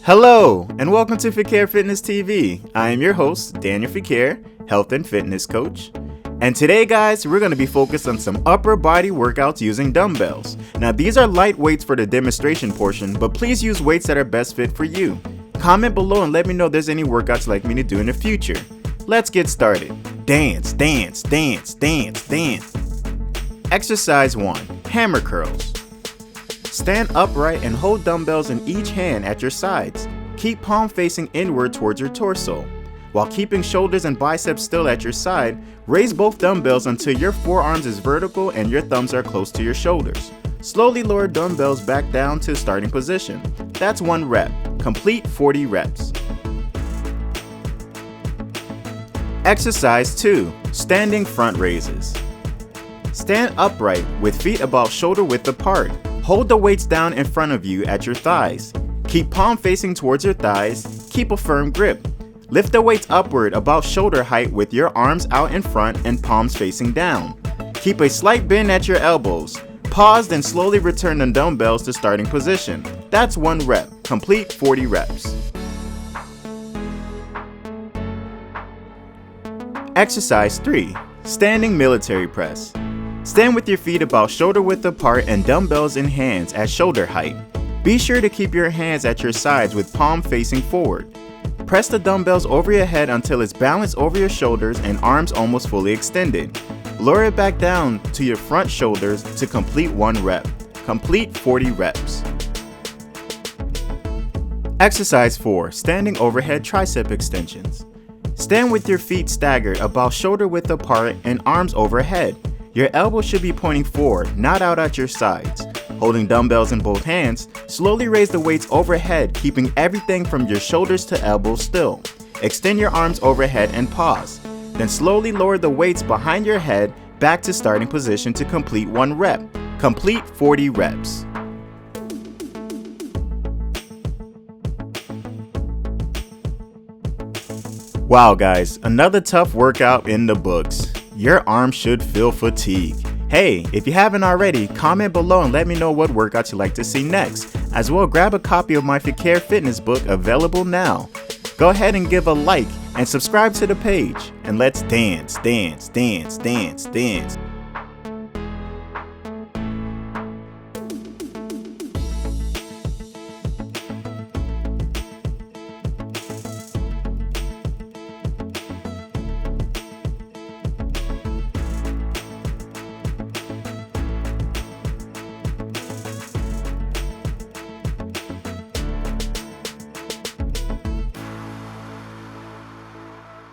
Hello, and welcome to Fequiere Fitness TV. I am your host, Daniel Fequiere, health and fitness coach. And today, guys, we're going to be focused on some upper body workouts using dumbbells. Now, these are light weights for the demonstration portion, but please use weights that are best fit for you. Comment below and let me know if there's any workouts you'd like me to do in the future. Let's get started. Dance, dance, dance, dance, dance. Exercise 1. Hammer curls. Stand upright and hold dumbbells in each hand at your sides. Keep palm facing inward towards your torso. While keeping shoulders and biceps still at your side, raise both dumbbells until your forearms is vertical and your thumbs are close to your shoulders. Slowly lower dumbbells back down to starting position. That's 1 rep. Complete 40 reps. Exercise 2. Standing front raises. Stand upright with feet about shoulder width apart. Hold the weights down in front of you at your thighs. Keep palm facing towards your thighs. Keep a firm grip. Lift the weights upward about shoulder height with your arms out in front and palms facing down. Keep a slight bend at your elbows. Pause, then slowly return the dumbbells to starting position. That's 1 rep. Complete 40 reps. Exercise 3. Standing military press. Stand with your feet about shoulder width apart and dumbbells in hands at shoulder height. Be sure to keep your hands at your sides with palm facing forward. Press the dumbbells over your head until it's balanced over your shoulders and arms almost fully extended. Lower it back down to your front shoulders to complete 1 rep. Complete 40 reps. Exercise 4. Standing overhead tricep extensions. Stand with your feet staggered about shoulder width apart and arms overhead. Your elbows should be pointing forward, not out at your sides. Holding dumbbells in both hands, slowly raise the weights overhead, keeping everything from your shoulders to elbows still. Extend your arms overhead and pause. Then slowly lower the weights behind your head back to starting position to complete 1 rep. Complete 40 reps. Wow, guys, another tough workout in the books. Your arms should feel fatigued. Hey, if you haven't already, comment below and let me know what workouts you'd like to see next. As well, grab a copy of my Fequiere Fitness book available now. Go ahead and give a like and subscribe to the page. And let's dance, dance, dance, dance, dance.